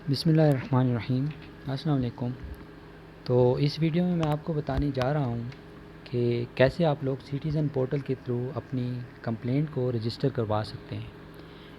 بسم اللہ الرحمن الرحیم۔ السلام علیکم۔ تو اس ویڈیو میں آپ کو بتانے جا رہا ہوں کہ کیسے آپ لوگ سٹیزن پورٹل کے تھرو اپنی کمپلینٹ کو رجسٹر کروا سکتے ہیں۔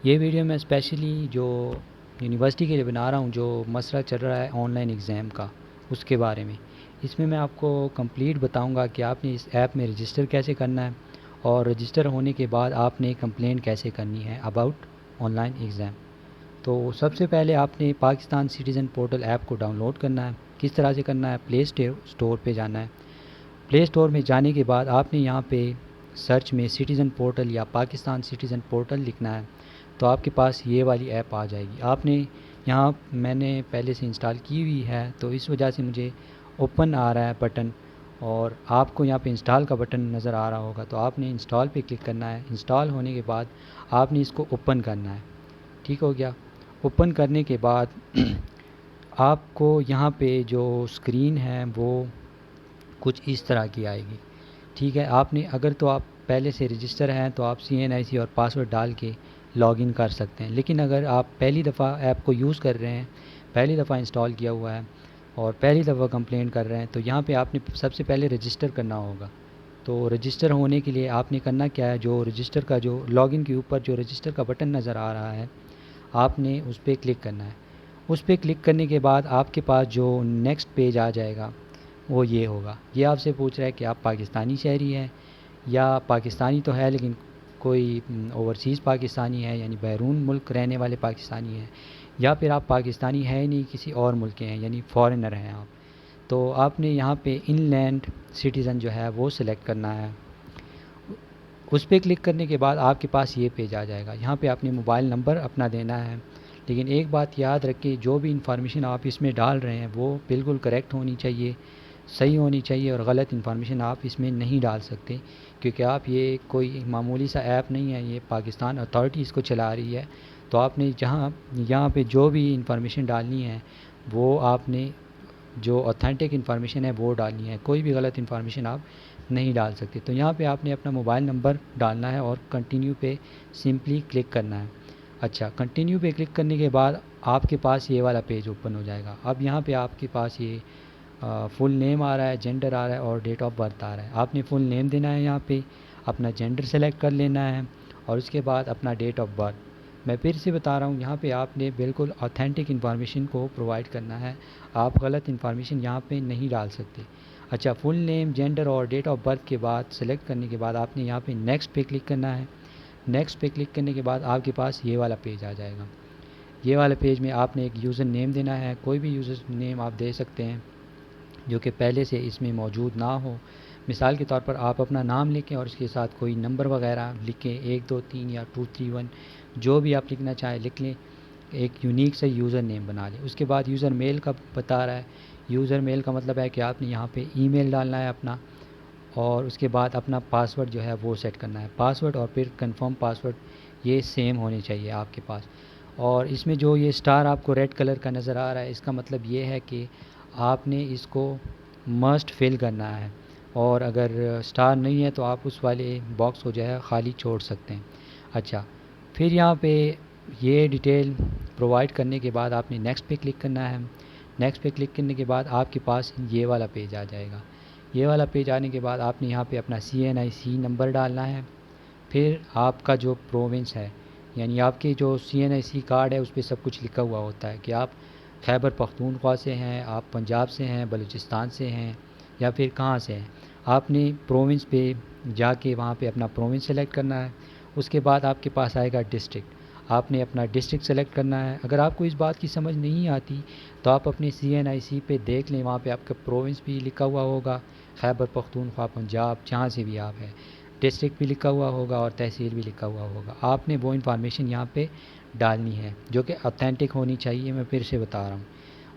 یہ ویڈیو میں اسپیشلی جو یونیورسٹی کے لیے بنا رہا ہوں، جو مسئلہ چل رہا ہے آن لائن ایگزام کا، اس کے بارے میں۔ اس میں آپ کو کمپلیٹ بتاؤں گا کہ آپ نے اس ایپ میں رجسٹر کیسے کرنا ہے، اور رجسٹر ہونے کے بعد آپ نے کمپلینٹ کیسے کرنی ہے اباؤٹ آن لائن ایگزام۔ تو سب سے پہلے آپ نے پاکستان سٹیزن پورٹل ایپ کو ڈاؤن لوڈ کرنا ہے۔ کس طرح سے کرنا ہے؟ پلے اسٹور پہ جانا ہے۔ پلے اسٹور میں جانے کے بعد آپ نے یہاں پہ سرچ میں سٹیزن پورٹل یا پاکستان سٹیزن پورٹل لکھنا ہے، تو آپ کے پاس یہ والی ایپ آ جائے گی۔ آپ نے یہاں میں نے پہلے سے انسٹال کی ہوئی ہے، تو اس وجہ سے مجھے اوپن آ رہا ہے بٹن، اور آپ کو یہاں پہ انسٹال کا بٹن نظر آ رہا ہوگا، تو آپ نے انسٹال پہ کلک کرنا ہے۔ انسٹال ہونے کے بعد آپ نے اس کو اوپن کرنا ہے۔ ٹھیک ہو گیا؟ اوپن کرنے کے بعد آپ کو یہاں پہ جو اسکرین ہے وہ کچھ اس طرح کی آئے گی۔ ٹھیک ہے، آپ نے اگر تو آپ پہلے سے رجسٹر ہیں تو آپ CNIC اور پاسورڈ ڈال کے لاگ ان کر سکتے ہیں، لیکن اگر آپ پہلی دفعہ ایپ کو یوز کر رہے ہیں، پہلی دفعہ انسٹال کیا ہوا ہے اور پہلی دفعہ کمپلین کر رہے ہیں، تو یہاں پہ آپ نے سب سے پہلے رجسٹر کرنا ہوگا۔ تو رجسٹر ہونے کے لیے آپ نے کرنا کیا ہے، جو رجسٹر کا جو لاگ ان کے اوپر جو رجسٹر کا بٹن نظر آ رہا ہے، آپ نے اس پہ کلک کرنا ہے۔ اس پہ کلک کرنے کے بعد آپ کے پاس جو نیکسٹ پیج آ جائے گا وہ یہ ہوگا۔ یہ آپ سے پوچھ رہا ہے کہ آپ پاکستانی شہری ہیں، یا پاکستانی تو ہے لیکن کوئی اوورسیز پاکستانی ہے، یعنی بیرون ملک رہنے والے پاکستانی ہیں، یا پھر آپ پاکستانی ہے نہیں، کسی اور ملک کے ہیں، یعنی فارنر ہیں آپ۔ تو آپ نے یہاں پہ ان لینڈ سٹیزن جو ہے وہ سلیکٹ کرنا ہے۔ اس پہ کلک کرنے کے بعد آپ کے پاس یہ پیج آ جائے گا۔ یہاں پہ آپ نے موبائل نمبر اپنا دینا ہے، لیکن ایک بات یاد رکھیں، جو بھی انفارمیشن آپ اس میں ڈال رہے ہیں وہ بالکل کریکٹ ہونی چاہیے، صحیح ہونی چاہیے، اور غلط انفارمیشن آپ اس میں نہیں ڈال سکتے، کیونکہ آپ یہ کوئی معمولی سا ایپ نہیں ہے، یہ پاکستان اتھارٹی اس کو چلا رہی ہے۔ تو آپ نے یہاں پہ جو بھی انفارمیشن ڈالنی ہے وہ آپ نے جو اوتھینٹک انفارمیشن ہے وہ ڈالنی ہے، کوئی بھی غلط انفارمیشن آپ نہیں ڈال سکتے۔ تو یہاں پہ آپ نے اپنا موبائل نمبر ڈالنا ہے اور کنٹینیو پہ سمپلی کلک کرنا ہے۔ اچھا، کنٹینیو پہ کلک کرنے کے بعد آپ کے پاس یہ والا پیج اوپن ہو جائے گا۔ اب یہاں پہ آپ کے پاس یہ فل نیم آ رہا ہے، جینڈر آ رہا ہے اور ڈیٹ آف برتھ آ رہا ہے۔ آپ نے فل نیم دینا ہے، یہاں پہ اپنا جینڈر سلیکٹ کر لینا ہے، اور اس کے بعد اپنا ڈیٹ آف برتھ۔ میں پھر سے بتا رہا ہوں، یہاں پہ آپ نے بالکل اوتھینٹک انفارمیشن کو پرووائڈ کرنا ہے، آپ غلط انفارمیشن یہاں پہ نہیں ڈال سکتے۔ اچھا، فل نیم، جینڈر اور ڈیٹ آف برتھ کے بعد سلیکٹ کرنے کے بعد آپ نے یہاں پہ نیکسٹ پہ کلک کرنا ہے۔ نیکسٹ پہ کلک کرنے کے بعد آپ کے پاس یہ والا پیج آ جائے گا۔ یہ والا پیج میں آپ نے ایک یوزر نیم دینا ہے، کوئی بھی یوزر نیم آپ دے سکتے ہیں جو کہ پہلے سے اس میں موجود نہ ہو۔ مثال کے طور پر آپ اپنا نام لکھیں اور اس کے ساتھ کوئی نمبر وغیرہ لکھیں، 1 2 3 یا 2 3 1، جو بھی آپ لکھنا چاہیں لکھ لیں، ایک یونیک سے یوزر نیم بنا لیں۔ اس کے بعد یوزر میل کا بتا رہا ہے، یوزر میل کا مطلب ہے کہ آپ نے یہاں پہ ای میل ڈالنا ہے اپنا، اور اس کے بعد اپنا پاسورڈ جو ہے وہ سیٹ کرنا ہے۔ پاسورڈ اور پھر کنفرم پاسورڈ یہ سیم ہونے چاہیے آپ کے پاس۔ اور اس میں جو یہ سٹار آپ کو ریڈ کلر کا نظر آ رہا ہے، اس کا مطلب یہ ہے کہ آپ نے اس کو مسٹ فل کرنا ہے، اور اگر سٹار نہیں ہے تو آپ اس والے باکس کو جو ہے خالی چھوڑ سکتے ہیں۔ اچھا، پھر یہاں پہ یہ ڈیٹیل پرووائڈ کرنے کے بعد آپ نے نیکسٹ پہ کلک کرنا ہے۔ نیکسٹ پہ کلک کرنے کے بعد آپ کے پاس یہ والا پیج آ جائے گا۔ یہ والا پیج آنے کے بعد آپ نے یہاں پہ اپنا CNIC نمبر ڈالنا ہے، پھر آپ کا جو پروونس ہے، یعنی آپ کے جو CNIC کارڈ ہے اس پہ سب کچھ لکھا ہوا ہوتا ہے کہ آپ خیبر پختونخوا سے ہیں، آپ پنجاب سے ہیں، بلوچستان سے ہیں، یا پھر کہاں سے ہیں۔ آپ نے پروونس پہ جا کے وہاں پہ اپنا پروونس سلیکٹ کرنا ہے۔ اس کے بعد آپ کے پاس آئے گا ڈسٹرکٹ، آپ نے اپنا ڈسٹرکٹ سلیکٹ کرنا ہے۔ اگر آپ کو اس بات کی سمجھ نہیں آتی تو آپ اپنے CNIC پہ دیکھ لیں، وہاں پہ آپ کا پروونس بھی لکھا ہوا ہوگا، خیبر پختونخوا، پنجاب، جہاں سے بھی آپ ہیں، ڈسٹرکٹ بھی لکھا ہوا ہوگا اور تحصیل بھی لکھا ہوا ہوگا۔ آپ نے وہ انفارمیشن یہاں پہ ڈالنی ہے جو کہ اوتھینٹک ہونی چاہیے، میں پھر سے بتا رہا ہوں۔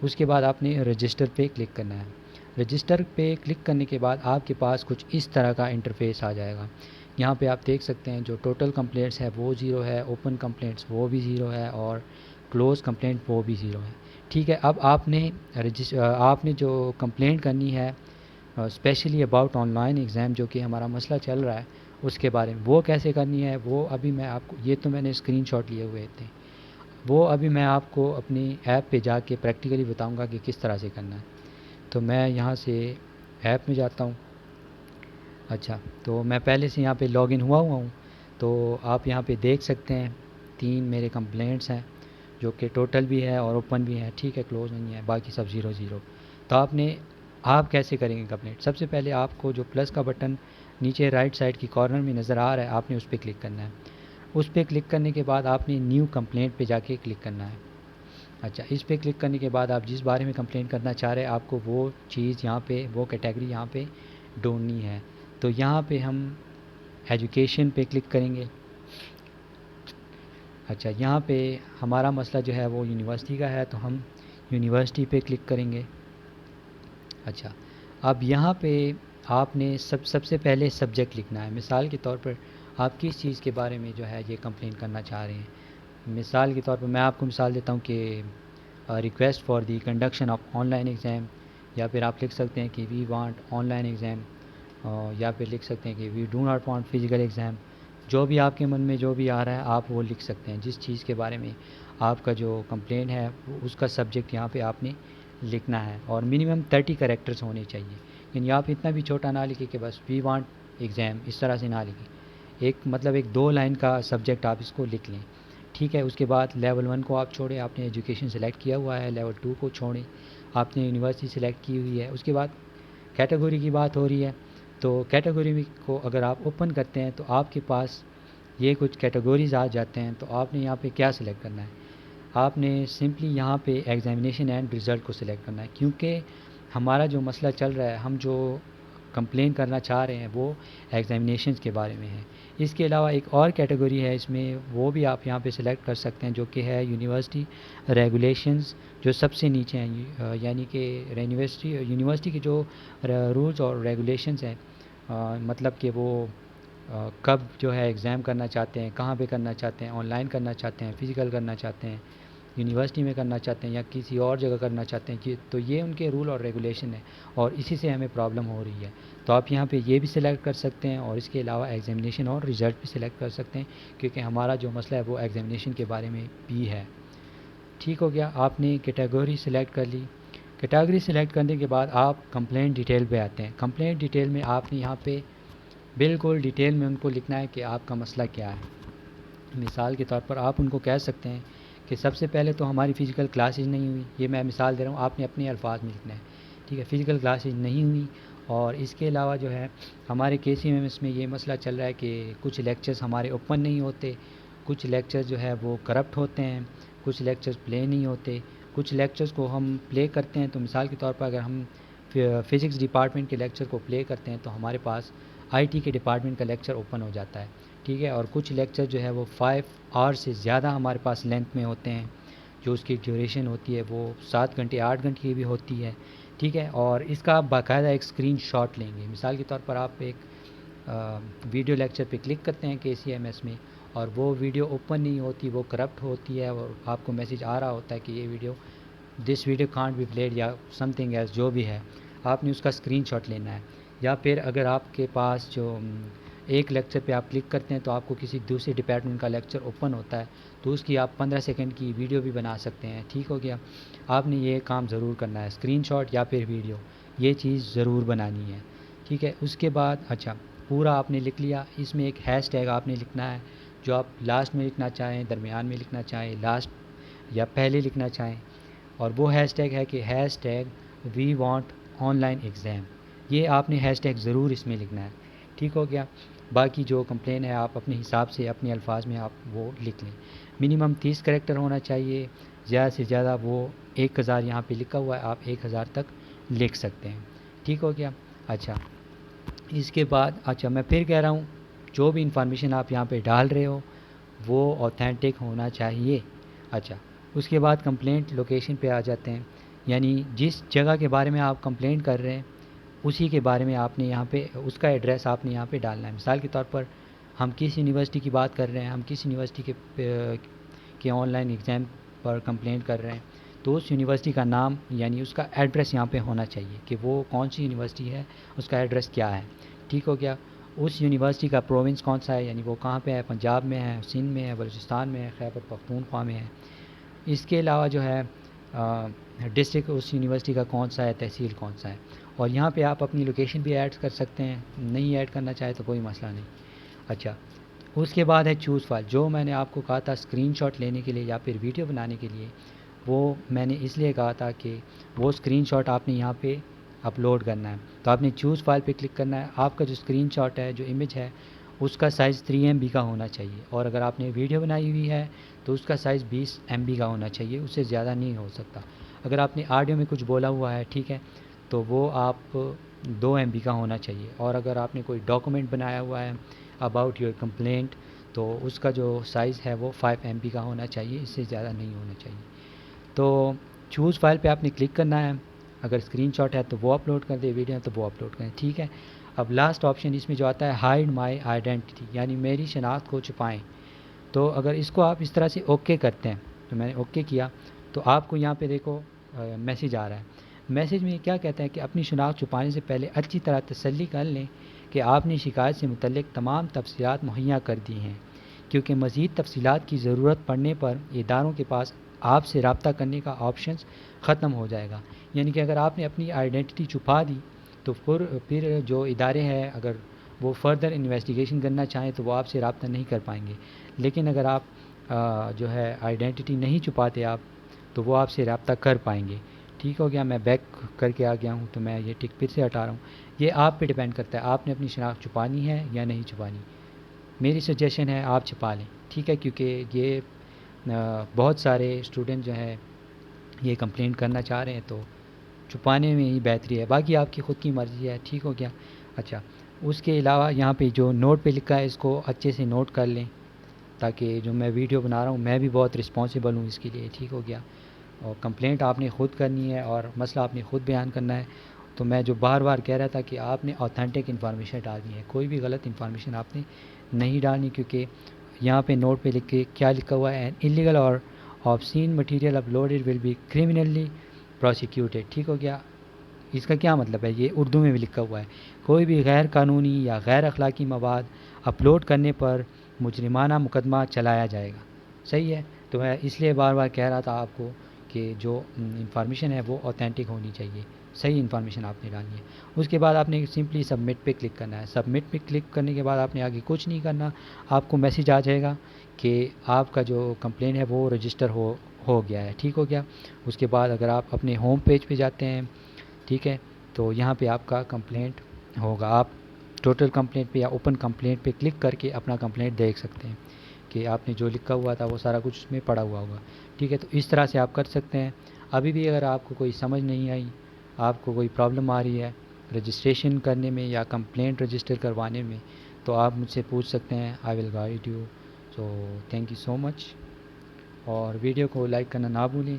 اس کے بعد آپ نے رجسٹر پہ کلک کرنا ہے۔ رجسٹر پہ کلک کرنے کے بعد آپ کے پاس کچھ اس طرح کا انٹرفیس آ جائے گا۔ یہاں پہ آپ دیکھ سکتے ہیں جو ٹوٹل کمپلینٹس ہے وہ 0 ہے، اوپن کمپلینٹس وہ بھی 0 ہے، اور کلوز کمپلینٹ وہ بھی 0 ہے۔ ٹھیک ہے، اب آپ نے جو کمپلینٹ کرنی ہے specially about online exam, جو کہ ہمارا مسئلہ چل رہا ہے، اس کے بارے میں وہ کیسے کرنی ہے وہ ابھی میں آپ کو، یہ تو میں نے اسکرین شاٹ لیے ہوئے تھے، وہ ابھی میں آپ کو اپنی ایپ پہ جا کے پریکٹیکلی بتاؤں گا کہ کس طرح سے کرنا ہے. تو میں یہاں سے ایپ میں جاتا ہوں. اچھا، تو میں پہلے سے یہاں پہ لاگ ان ہوا ہوں. تو آپ یہاں پہ دیکھ سکتے ہیں 3 میرے کمپلینٹس ہیں جو کہ ٹوٹل بھی ہے اور اوپن بھی ہے. ٹھیک ہے، کلوز نہیں ہے، باقی سب 0 0. تو آپ کیسے کریں گے کمپلینٹ؟ سب سے پہلے آپ کو جو پلس کا بٹن نیچے رائٹ سائڈ کی کارنر میں نظر آ رہا ہے، آپ نے اس پہ کلک کرنا ہے. اس پہ کلک کرنے کے بعد آپ نے نیو کمپلینٹ پہ جا کے کلک کرنا ہے. اچھا، اس پہ کلک کرنے کے بعد آپ جس بارے میں کمپلین کرنا چاہ رہے ہیں آپ کو وہ چیز یہاں پہ، وہ کیٹیگری یہاں پہ ڈھونڈنی ہے. تو یہاں پہ ہم ایجوکیشن پہ کلک کریں گے. اچھا، یہاں پہ ہمارا مسئلہ جو ہے وہ یونیورسٹی کا ہے، تو ہم یونیورسٹی پہ کلک کریں گے. اچھا، اب یہاں پہ آپ نے سب سے پہلے سبجیکٹ لکھنا ہے. مثال کے طور پر آپ کس چیز کے بارے میں جو ہے یہ کمپلین کرنا چاہ رہے ہیں. مثال کے طور پر میں آپ کو مثال دیتا ہوں کہ request for the conduction of online exam, یا پھر آپ لکھ سکتے ہیں کہ we want online exam, یا پھر لکھ سکتے ہیں کہ we do not want physical exam. جو بھی آپ کے من میں جو بھی آ رہا ہے آپ وہ لکھ سکتے ہیں. جس چیز کے بارے میں آپ کا جو کمپلین ہے اس کا سبجیکٹ یہاں پہ آپ نے لکھنا ہے، اور منیمم 30 کریکٹرز ہونے چاہیے. یعنی آپ اتنا بھی چھوٹا نہ لکھیں کہ بس وی وانٹ ایگزام، اس طرح سے نہ لکھیں. ایک 2 لائن کا سبجیکٹ آپ اس کو لکھ لیں. ٹھیک ہے، اس کے بعد لیول 1 کو آپ چھوڑیں، آپ نے ایجوکیشن سلیکٹ کیا ہوا ہے. لیول 2 کو چھوڑیں، آپ نے یونیورسٹی سلیکٹ کی ہوئی ہے. اس کے بعد کیٹیگری کی بات ہو رہی ہے، تو کیٹیگری کو اگر آپ اوپن کرتے ہیں تو آپ کے پاس یہ کچھ کیٹیگوریز آ جاتے ہیں. تو آپ نے یہاں پہ کیا سلیکٹ کرنا ہے؟ آپ نے سمپلی یہاں پہ ایگزامینیشن اینڈ رزلٹ کو سلیکٹ کرنا ہے، کیونکہ ہمارا جو مسئلہ چل رہا ہے، ہم جو کمپلین کرنا چاہ رہے ہیں وہ ایگزامینیشنز کے بارے میں ہے. اس کے علاوہ ایک اور کیٹیگری ہے اس میں، وہ بھی آپ یہاں پہ سلیکٹ کر سکتے ہیں، جو کہ ہے یونیورسٹی ریگولیشنز، جو سب سے نیچے ہیں. یعنی کہ یونیورسٹی کے جو رولز اور ریگولیشنز ہیں، مطلب کہ وہ کب جو ہے ایگزام کرنا چاہتے ہیں، کہاں پہ کرنا چاہتے ہیں، آن لائن کرنا چاہتے ہیں، فزیکل کرنا چاہتے ہیں، یونیورسٹی میں کرنا چاہتے ہیں یا کسی اور جگہ کرنا چاہتے ہیں. تو یہ ان کے رول اور ریگولیشن ہے، اور اسی سے ہمیں پرابلم ہو رہی ہے. تو آپ یہاں پہ یہ بھی سلیکٹ کر سکتے ہیں، اور اس کے علاوہ ایگزامینیشن اور رزلٹ بھی سلیکٹ کر سکتے ہیں، کیونکہ ہمارا جو مسئلہ ہے وہ ایگزامینیشن کے بارے میں بھی ہے. ٹھیک ہو گیا، آپ نے کیٹیگری سلیکٹ کر لی. کیٹیگری سلیکٹ کرنے کے بعد آپ کمپلینٹ ڈیٹیل پہ آتے ہیں. کمپلینٹ ڈیٹیل میں آپ نے یہاں پہ بالکل ڈیٹیل میں ان کو لکھنا ہے کہ آپ کا مسئلہ کیا ہے. مثال کے طور پر آپ ان کو کہہ سکتے ہیں کہ سب سے پہلے تو ہماری فزیکل کلاسز نہیں ہوئی. یہ میں مثال دے رہا ہوں، آپ نے اپنے الفاظ میں لکھنا ہے. ٹھیک ہے، فزیکل کلاسز نہیں ہوئی، اور اس کے علاوہ جو ہے ہمارے KCMS میں یہ مسئلہ چل رہا ہے کہ کچھ لیکچرز ہمارے اوپن نہیں ہوتے، کچھ لیکچرز جو ہے وہ کرپٹ ہوتے ہیں، کچھ لیکچرز پلے نہیں ہوتے. کچھ لیکچرز کو ہم پلے کرتے ہیں، تو مثال کے طور پر اگر ہم فزکس ڈپارٹمنٹ کے لیکچر کو پلے کرتے ہیں تو ہمارے پاس IT کے ڈپارٹمنٹ کا لیکچر اوپن ہو جاتا ہے. ٹھیک ہے، اور کچھ لیکچر جو ہے وہ 5 آورس سے زیادہ ہمارے پاس لینتھ میں ہوتے ہیں. جو اس کی ڈیوریشن ہوتی ہے وہ 7 گھنٹے 8 گھنٹے کی بھی ہوتی ہے. ٹھیک ہے، اور اس کا آپ باقاعدہ ایک اسکرین شاٹ لیں گے. مثال کے طور پر آپ ایک ویڈیو لیکچر پہ کلک کرتے ہیں KCMS میں، اور وہ ویڈیو اوپن نہیں ہوتی، وہ کرپٹ ہوتی ہے، اور آپ کو میسیج آ رہا ہوتا ہے کہ یہ video this video can't be played یا سم تھنگ ایز جو بھی ہے. آپ نے اس کا اسکرین شاٹ لینا ہے. یا پھر اگر آپ کے پاس جو ایک لیکچر پہ آپ کلک کرتے ہیں تو آپ کو کسی دوسرے ڈپارٹمنٹ کا لیکچر اوپن ہوتا ہے، تو اس کی آپ 15 سیکنڈ کی ویڈیو بھی بنا سکتے ہیں. ٹھیک ہو گیا، آپ نے یہ کام ضرور کرنا ہے، اسکرین شاٹ یا پھر ویڈیو، یہ چیز ضرور بنانی ہے. ٹھیک ہے، اس کے بعد اچھا پورا آپ نے لکھ لیا. اس میں ایک ہیش ٹیگ آپ نے لکھنا ہے، جو آپ لاسٹ میں لکھنا چاہیں، درمیان میں لکھنا چاہیں، لاسٹ یا پہلے لکھنا چاہیں. اور وہ ہیش ٹیگ ہے کہ hashtag we want online exam. یہ آپ نے ہیش ٹیگ ضرور اس میں لکھنا ہے. ٹھیک ہو گیا، باقی جو کمپلین ہے آپ اپنے حساب سے اپنے الفاظ میں آپ وہ لکھ لیں. منیمم 30 کریکٹر ہونا چاہیے، زیادہ سے زیادہ وہ 1000 یہاں پہ لکھا ہوا ہے، آپ 1000 تک لکھ سکتے ہیں. ٹھیک ہو گیا. اچھا، اس کے بعد اچھا میں پھر کہہ رہا ہوں، جو بھی انفارمیشن آپ یہاں پہ ڈال رہے ہو وہ اوتھینٹک ہونا چاہیے. اچھا، اس کے بعد کمپلینٹ لوکیشن پہ آ جاتے ہیں. یعنی جس جگہ کے بارے میں آپ کمپلینٹ کر رہے ہیں اسی کے بارے میں آپ نے یہاں پہ اس کا ایڈریس آپ نے یہاں پہ ڈالنا ہے. مثال کے طور پر ہم کس یونیورسٹی کی بات کر رہے ہیں، ہم کس یونیورسٹی کے on line exam per complaint کر رہے ہیں، تو اس یونیورسٹی کا نام یعنی اس کا ایڈریس یہاں پہ ہونا چاہیے کہ وہ کون سی یونیورسٹی ہے، اس کا ایڈریس کیا ہے. ٹھیک ہو گیا. اس یونیورسٹی کا پروونس کون سا ہے، یعنی وہ کہاں پہ ہے، پنجاب میں ہے، سندھ میں ہے، بلوچستان میں ہے، خیبر پختونخوا میں ہے. اس کے علاوہ جو ہے ڈسٹرکٹ اس یونیورسٹی کا کون سا ہے، تحصیل کون سا ہے، اور یہاں پہ آپ اپنی لوکیشن بھی ایڈ کر سکتے ہیں، نہیں ایڈ کرنا چاہے تو کوئی مسئلہ نہیں۔ اچھا، اس کے بعد ہے چوز فائل، جو میں نے آپ کو کہا تھا اسکرین شاٹ لینے کے لیے یا پھر ویڈیو بنانے کے لیے، وہ میں نے اس لیے کہا تھا کہ وہ اسکرین شاٹ آپ نے یہاں پہ اپلوڈ کرنا ہے، تو آپ نے چوز فائل پہ کلک کرنا ہے۔ آپ کا جو اسکرین شاٹ ہے، جو امیج ہے، اس کا سائز 3 MB کا ہونا چاہیے، اور اگر آپ نے ویڈیو بنائی ہوئی ہے تو اس کا سائز 20 MB کا ہونا چاہیے، اس سے زیادہ نہیں ہو سکتا۔ اگر آپ نے آڈیو میں کچھ بولا ہوا ہے، ٹھیک ہے، تو وہ آپ 2 MB کا ہونا چاہیے، اور اگر آپ نے کوئی ڈاکومنٹ بنایا ہوا ہے اباؤٹ یور کمپلینٹ، تو اس کا جو سائز ہے وہ 5 MB کا ہونا چاہیے، اس سے زیادہ نہیں ہونا چاہیے۔ تو چوز فائل پہ آپ نے کلک کرنا ہے، اگر اسکرین شاٹ ہے تو وہ اپلوڈ کر دیں، ویڈیو ہے تو وہ اپلوڈ کریں، ٹھیک ہے۔ اب لاسٹ آپشن اس میں جو آتا ہے ہائڈ مائی آئیڈینٹی، یعنی میری شناخت کو چھپائیں، تو اگر اس کو آپ اس طرح سے اوکے کرتے ہیں، تو میں نے اوکے کیا، تو آپ کو یہاں پہ دیکھو میسیج آ رہا ہے۔ میسیج میں کیا کہتا ہے کہ اپنی شناخت چھپانے سے پہلے اچھی طرح تسلی کر لیں کہ آپ نے شکایت سے متعلق تمام تفصیلات مہیا کر دی ہیں، کیونکہ مزید تفصیلات کی ضرورت پڑنے پر اداروں کے پاس آپ سے رابطہ کرنے کا آپشنز ختم ہو جائے گا۔ یعنی کہ اگر آپ نے اپنی آئیڈینٹی چھپا دی تو پھر جو ادارے ہیں اگر وہ فردر انویسٹیگیشن کرنا چاہیں تو وہ آپ سے رابطہ نہیں کر پائیں گے، لیکن اگر آپ جو ہے آئیڈینٹی نہیں چھپاتے آپ، تو وہ آپ سے رابطہ کر پائیں گے۔ ٹھیک ہو گیا، میں بیک کر کے آ گیا ہوں، تو میں یہ ٹک پھر سے ہٹا رہا ہوں۔ یہ آپ پہ ڈیپینڈ کرتا ہے آپ نے اپنی شناخت چھپانی ہے یا نہیں چھپانی۔ میری سجیشن ہے آپ چھپا لیں، ٹھیک ہے، کیونکہ یہ بہت سارے اسٹوڈنٹ جو ہیں یہ کمپلین کرنا چاہ رہے ہیں، تو چھپانے میں ہی بہتری ہے، باقی آپ کی خود کی مرضی ہے۔ ٹھیک ہو گیا۔ اچھا، اس کے علاوہ یہاں پہ جو نوٹ پہ لکھا ہے اس کو اچھے سے نوٹ کر لیں، تاکہ جو میں ویڈیو بنا رہا ہوں میں بھی بہت رسپانسیبل ہوں اس کے لیے۔ ٹھیک ہو گیا، اور کمپلینٹ آپ نے خود کرنی ہے اور مسئلہ آپ نے خود بیان کرنا ہے۔ تو میں جو بار بار کہہ رہا تھا کہ آپ نے اوتھینٹک انفارمیشن ڈالنی ہے، کوئی بھی غلط انفارمیشن آپ نے نہیں ڈالنی، کیونکہ یہاں پہ نوٹ پہ لکھ کے کیا لکھا ہوا ہے، انلیگل اور obscene material uploaded will be criminally prosecuted۔ ٹھیک ہو گیا، اس کا کیا مطلب ہے، یہ اردو میں بھی لکھا ہوا ہے، کوئی بھی غیر قانونی یا غیر اخلاقی مواد اپلوڈ کرنے پر مجرمانہ مقدمہ چلایا جائے گا۔ صحیح ہے، تو میں اس لیے بار بار کہہ رہا تھا آپ کو کہ جو انفارمیشن ہے وہ اوتھینٹک ہونی چاہیے، صحیح انفارمیشن آپ نے ڈالنی ہے۔ اس کے بعد آپ نے سمپلی سبمٹ پہ کلک کرنا ہے۔ سبمٹ پہ کلک کرنے کے بعد آپ نے آگے کچھ نہیں کرنا، آپ کو میسیج آ جائے گا کہ آپ کا جو کمپلین ہے وہ رجسٹر ہو گیا ہے۔ ٹھیک ہو گیا۔ اس کے بعد اگر آپ اپنے ہوم پیج پہ جاتے ہیں، ٹھیک ہے، تو یہاں پہ آپ کا کمپلینٹ ہوگا، آپ ٹوٹل کمپلینٹ پہ یا اوپن کمپلینٹ پہ کلک کر کے اپنا کمپلینٹ دیکھ سکتے ہیں کہ آپ نے جو لکھا ہوا تھا وہ سارا کچھ اس میں پڑا ہوا ہوگا۔ ٹھیک ہے، تو اس طرح سے آپ کر سکتے ہیں۔ ابھی بھی اگر آپ کو کوئی سمجھ نہیں آئی، آپ کو کوئی پرابلم آ رہی ہے رجسٹریشن کرنے میں یا کمپلینٹ رجسٹر کروانے میں، تو آپ مجھ سے پوچھ سکتے ہیں، I will guide you. So thank you so much, اور ویڈیو کو لائک کرنا نہ بھولیں۔